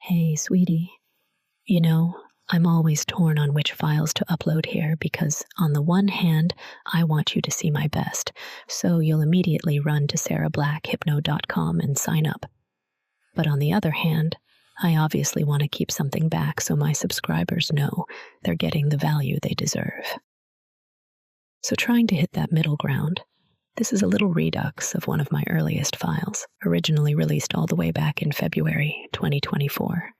Hey, sweetie. You know, I'm always torn on which files to upload here because, on the one hand, I want you to see my best, so you'll immediately run to sarahblackhypno.com and sign up. But on the other hand, I obviously want to keep something back so my subscribers know they're getting the value they deserve. So trying to hit that middle ground, this is a little redux of one of my earliest files, originally released all the way back in February 2024.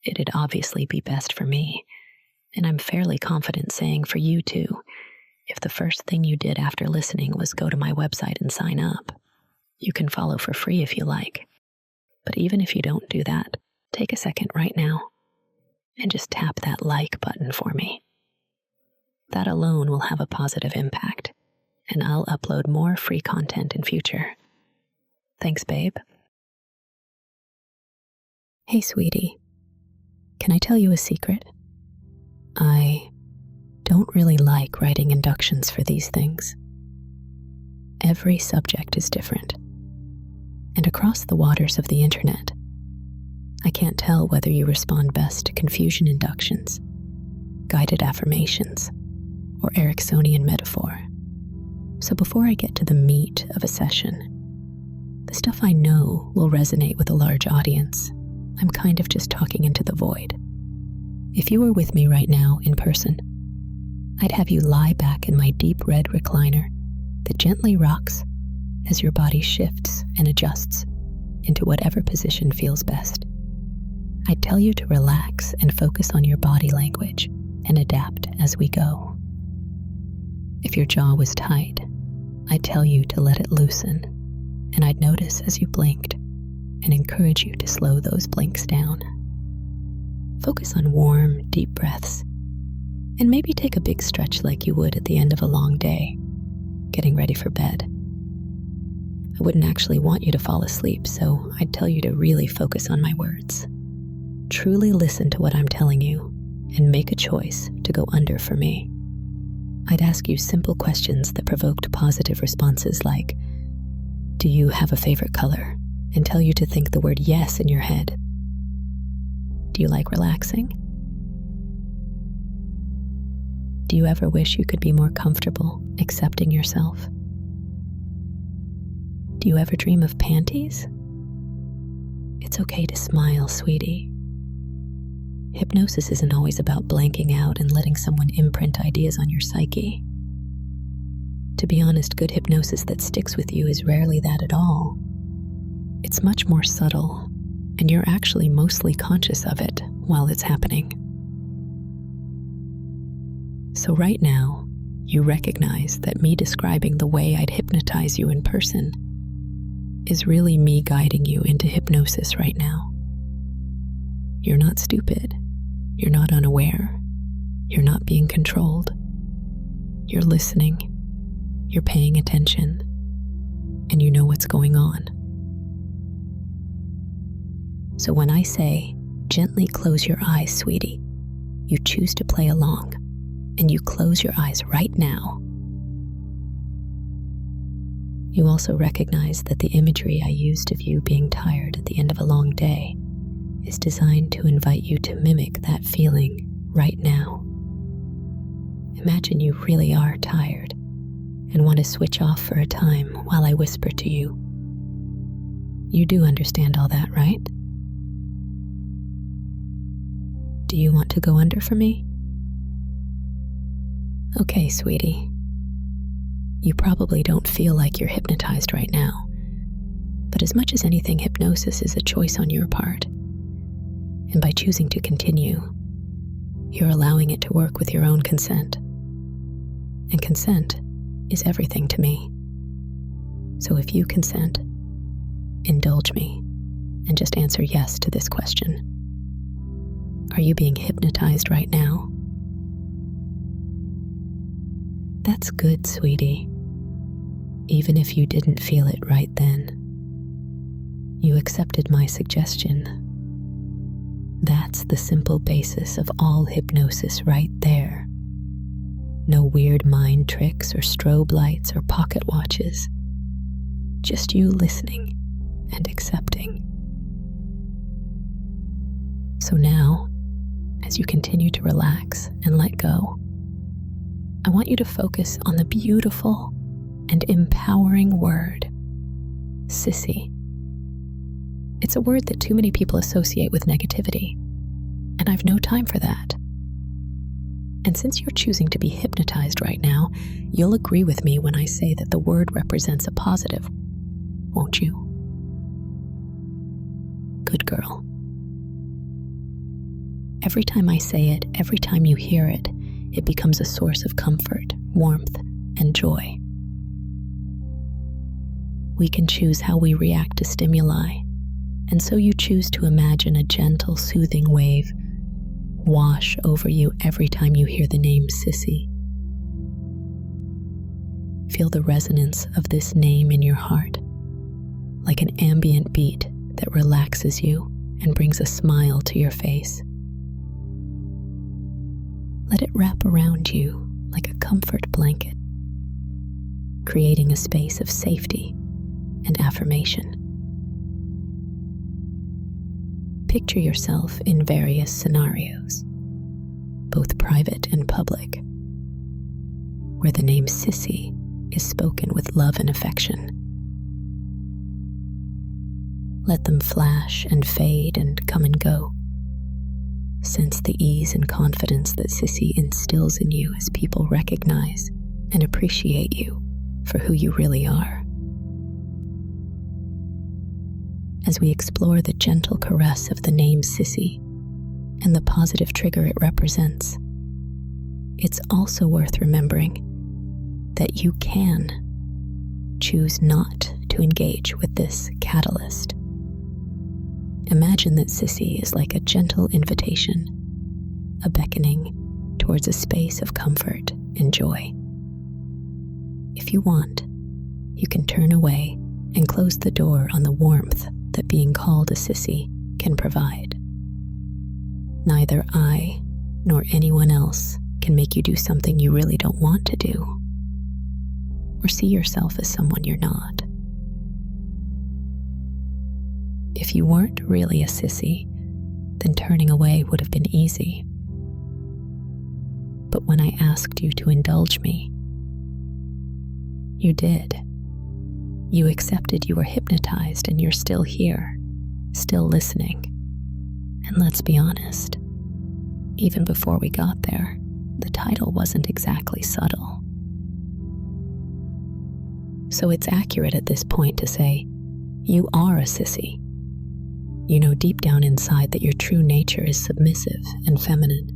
It'd obviously be best for me, and I'm fairly confident saying for you too, if the first thing you did after listening was go to my website and sign up. You can follow for free if you like, but even if you don't do that, take a second right now and just tap that like button for me. That alone will have a positive impact, and I'll upload more free content in future. Thanks, babe. Hey, sweetie. Can I tell you a secret? I don't really like writing inductions for these things. Every subject is different, and across the waters of the internet, I can't tell whether you respond best to confusion inductions, guided affirmations, or Ericksonian metaphor. So before I get to the meat of a session, the stuff I know will resonate with a large audience. I'm kind of just talking into the void. If you were with me right now in person, I'd have you lie back in my deep red recliner that gently rocks as your body shifts and adjusts into whatever position feels best. I'd tell you to relax and focus on your body language and adapt as we go. If your jaw was tight, I'd tell you to let it loosen, and I'd notice as you blinked and encourage you to slow those blinks down. Focus on warm, deep breaths, and maybe take a big stretch like you would at the end of a long day, getting ready for bed. I wouldn't actually want you to fall asleep, so I'd tell you to really focus on my words. Truly listen to what I'm telling you, and make a choice to go under for me. I'd ask you simple questions that provoked positive responses like, do you have a favorite color? And tell you to think the word yes in your head. Do you like relaxing? Do you ever wish you could be more comfortable accepting yourself? Do you ever dream of panties? It's okay to smile, sweetie. Hypnosis isn't always about blanking out and letting someone imprint ideas on your psyche. To be honest, good hypnosis that sticks with you is rarely that at all. It's much more subtle, and you're actually mostly conscious of it while it's happening. So right now, you recognize that me describing the way I'd hypnotize you in person is really me guiding you into hypnosis right now. You're not stupid. You're not unaware. You're not being controlled. You're listening. You're paying attention. And you know what's going on. So when I say, gently close your eyes, sweetie, you choose to play along, and you close your eyes right now. You also recognize that the imagery I used of you being tired at the end of a long day is designed to invite you to mimic that feeling right now. Imagine you really are tired and want to switch off for a time while I whisper to you. You do understand all that, right? Do you want to go under for me? Okay, sweetie. You probably don't feel like you're hypnotized right now, but as much as anything, hypnosis is a choice on your part. And by choosing to continue, you're allowing it to work with your own consent. And consent is everything to me. So if you consent, indulge me and just answer yes to this question. Are you being hypnotized right now? That's good, sweetie. Even if you didn't feel it right then, you accepted my suggestion. That's the simple basis of all hypnosis right there. No weird mind tricks or strobe lights or pocket watches. Just you listening and accepting. So now, as you continue to relax and let go, I want you to focus on the beautiful and empowering word, Sissy. It's a word that too many people associate with negativity, and I've no time for that. And since you're choosing to be hypnotized right now, you'll agree with me when I say that the word represents a positive, won't you? Good girl. Every time I say it, every time you hear it, it becomes a source of comfort, warmth, and joy. We can choose how we react to stimuli, and so you choose to imagine a gentle, soothing wave wash over you every time you hear the name Sissy. Feel the resonance of this name in your heart, like an ambient beat that relaxes you and brings a smile to your face. Let it wrap around you like a comfort blanket, creating a space of safety and affirmation. Picture yourself in various scenarios, both private and public, where the name Sissy is spoken with love and affection. Let them flash and fade and come and go. Sense the ease and confidence that Sissy instills in you as people recognize and appreciate you for who you really are. As we explore the gentle caress of the name Sissy and the positive trigger it represents, it's also worth remembering that you can choose not to engage with this catalyst. Imagine that Sissy is like a gentle invitation, a beckoning towards a space of comfort and joy. If you want, you can turn away and close the door on the warmth that being called a Sissy can provide. Neither I nor anyone else can make you do something you really don't want to do, or see yourself as someone you're not. If you weren't really a Sissy, then turning away would have been easy. But when I asked you to indulge me, you did. You accepted you were hypnotized and you're still here, still listening. And let's be honest, even before we got there, the title wasn't exactly subtle. So it's accurate at this point to say, you are a Sissy. You know deep down inside that your true nature is submissive and feminine.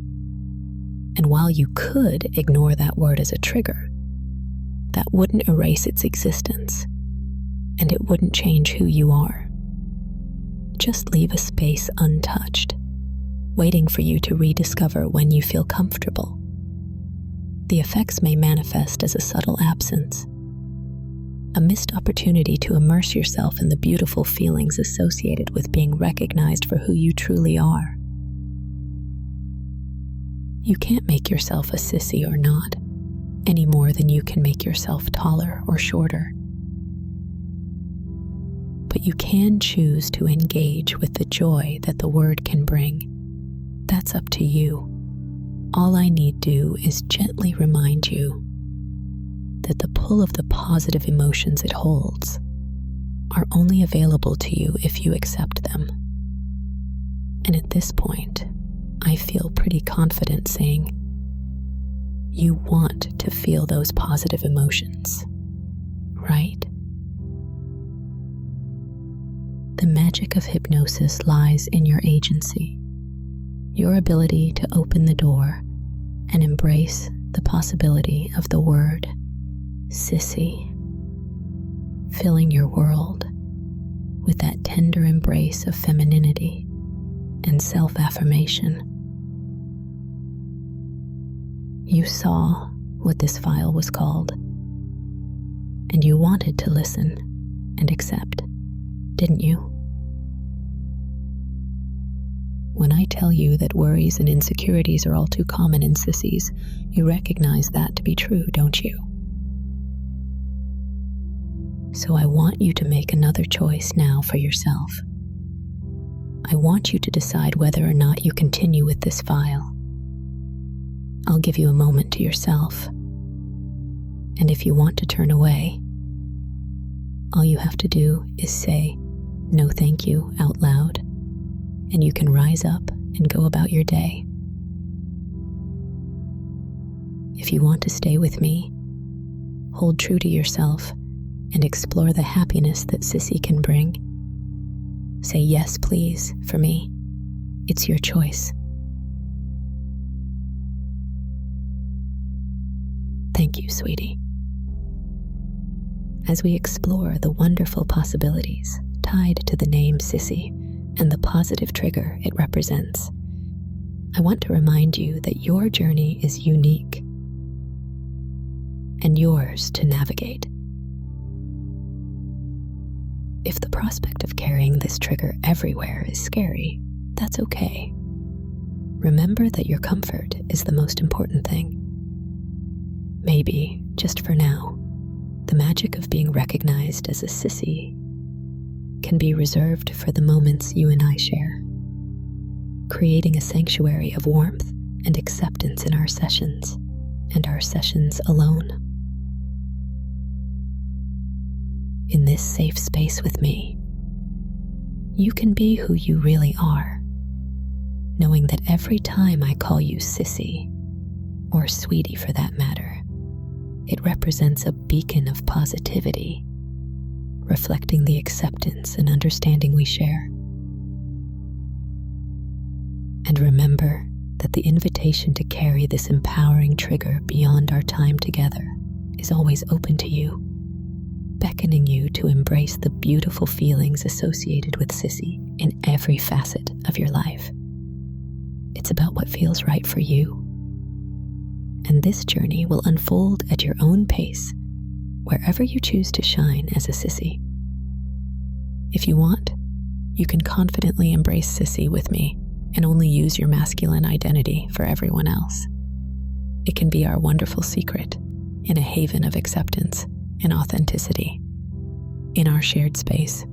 And while you could ignore that word as a trigger, that wouldn't erase its existence, and it wouldn't change who you are. Just leave a space untouched, waiting for you to rediscover when you feel comfortable. The effects may manifest as a subtle absence, a missed opportunity to immerse yourself in the beautiful feelings associated with being recognized for who you truly are. You can't make yourself a Sissy or not, any more than you can make yourself taller or shorter. But you can choose to engage with the joy that the word can bring. That's up to you. All I need do is gently remind you that the pull of the positive emotions it holds are only available to you if you accept them. And at this point, I feel pretty confident saying, you want to feel those positive emotions, right? The magic of hypnosis lies in your agency, your ability to open the door and embrace the possibility of the word Sissy, filling your world with that tender embrace of femininity and self-affirmation. You saw what this file was called, and you wanted to listen and accept, didn't you? When I tell you that worries and insecurities are all too common in sissies, you recognize that to be true, don't you? So I want you to make another choice now for yourself. I want you to decide whether or not you continue with this file. I'll give you a moment to yourself, and if you want to turn away, all you have to do is say, "No thank you," out loud, and you can rise up and go about your day. If you want to stay with me, hold true to yourself and explore the happiness that Sissy can bring. Say yes, please, for me. It's your choice. Thank you, sweetie. As we explore the wonderful possibilities tied to the name Sissy and the positive trigger it represents, I want to remind you that your journey is unique and yours to navigate. If the prospect of carrying this trigger everywhere is scary, that's okay. Remember that your comfort is the most important thing. Maybe, just for now, the magic of being recognized as a sissy can be reserved for the moments you and I share, creating a sanctuary of warmth and acceptance in our sessions and our sessions alone. In this safe space with me, you can be who you really are, knowing that every time I call you sissy, or sweetie for that matter, it represents a beacon of positivity, reflecting the acceptance and understanding we share. And remember that the invitation to carry this empowering trigger beyond our time together is always open to you, beckoning you to embrace the beautiful feelings associated with Sissy in every facet of your life. It's about what feels right for you. And this journey will unfold at your own pace, wherever you choose to shine as a sissy. If you want, you can confidently embrace sissy with me and only use your masculine identity for everyone else. It can be our wonderful secret in a haven of acceptance and authenticity. In our shared space,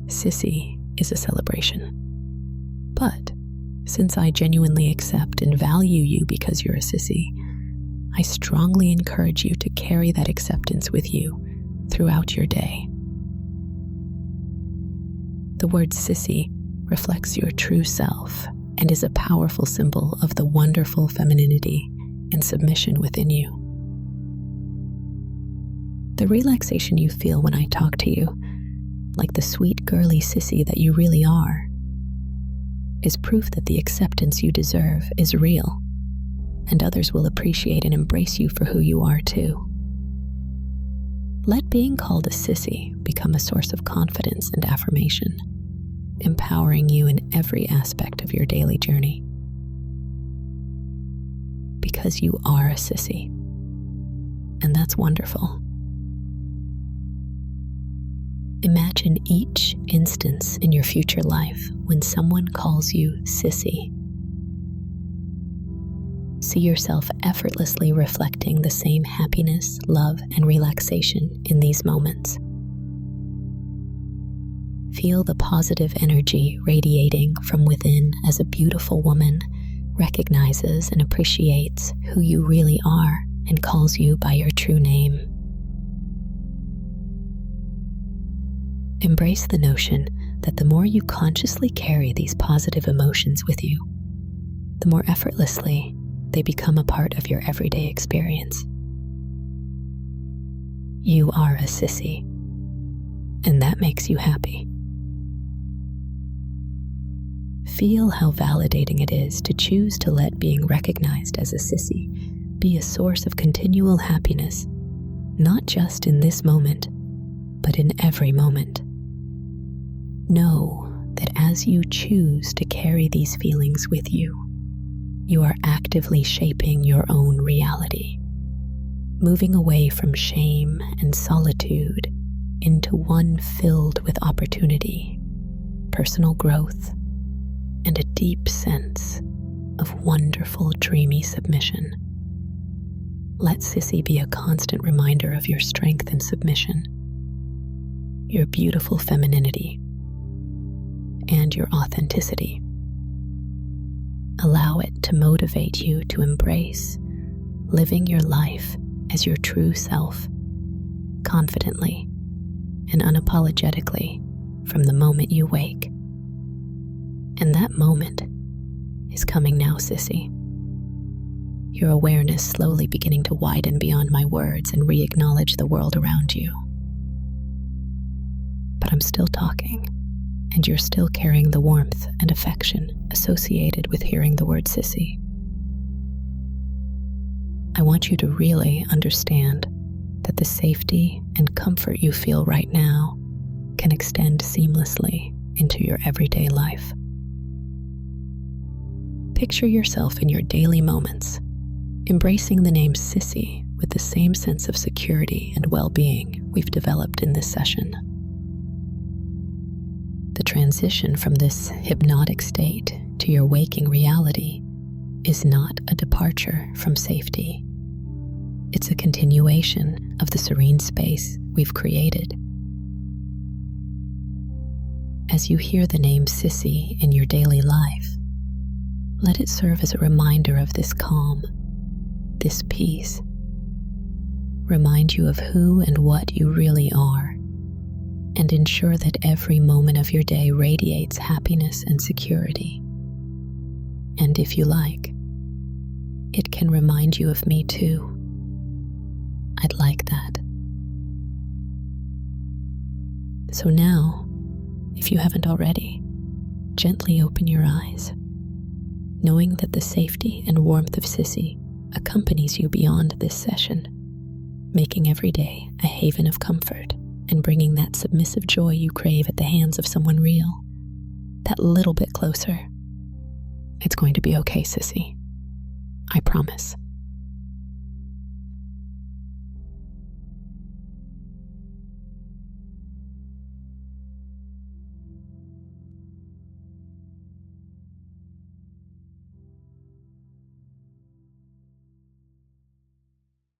sissy is a celebration. But since I genuinely accept and value you because you're a sissy, I strongly encourage you to carry that acceptance with you throughout your day. The word sissy reflects your true self and is a powerful symbol of the wonderful femininity and submission within you. The relaxation you feel when I talk to you, like the sweet girly sissy that you really are, is proof that the acceptance you deserve is real, and others will appreciate and embrace you for who you are too. Let being called a sissy become a source of confidence and affirmation, empowering you in every aspect of your daily journey. Because you are a sissy, and that's wonderful. Imagine each instance in your future life when someone calls you sissy. See yourself effortlessly reflecting the same happiness, love, and relaxation in these moments. Feel the positive energy radiating from within as a beautiful woman recognizes and appreciates who you really are and calls you by your true name. Embrace the notion that the more you consciously carry these positive emotions with you, the more effortlessly they become a part of your everyday experience. You are a sissy, and that makes you happy. Feel how validating it is to choose to let being recognized as a sissy be a source of continual happiness, not just in this moment, but in every moment. Know that as you choose to carry these feelings with you, you are actively shaping your own reality, moving away from shame and solitude into one filled with opportunity, personal growth, and a deep sense of wonderful, dreamy submission. Let sissy be a constant reminder of your strength and submission, your beautiful femininity, and your authenticity. Allow it to motivate you to embrace living your life as your true self, confidently and unapologetically from the moment you wake. And that moment is coming now, Sissy. Your awareness slowly beginning to widen beyond my words and re-acknowledge the world around you. But I'm still talking, and you're still carrying the warmth and affection associated with hearing the word Sissy. I want you to really understand that the safety and comfort you feel right now can extend seamlessly into your everyday life. Picture yourself in your daily moments, embracing the name Sissy with the same sense of security and well-being we've developed in this session. The transition from this hypnotic state to your waking reality is not a departure from safety. It's a continuation of the serene space we've created. As you hear the name Sissy in your daily life, let it serve as a reminder of this calm, this peace. Remind you of who and what you really are, and ensure that every moment of your day radiates happiness and security. And if you like, it can remind you of me too. I'd like that. So now, if you haven't already, gently open your eyes, knowing that the safety and warmth of Sissy accompanies you beyond this session, making every day a haven of comfort and bringing that submissive joy you crave at the hands of someone real, that little bit closer. It's going to be okay, Sissy. I promise.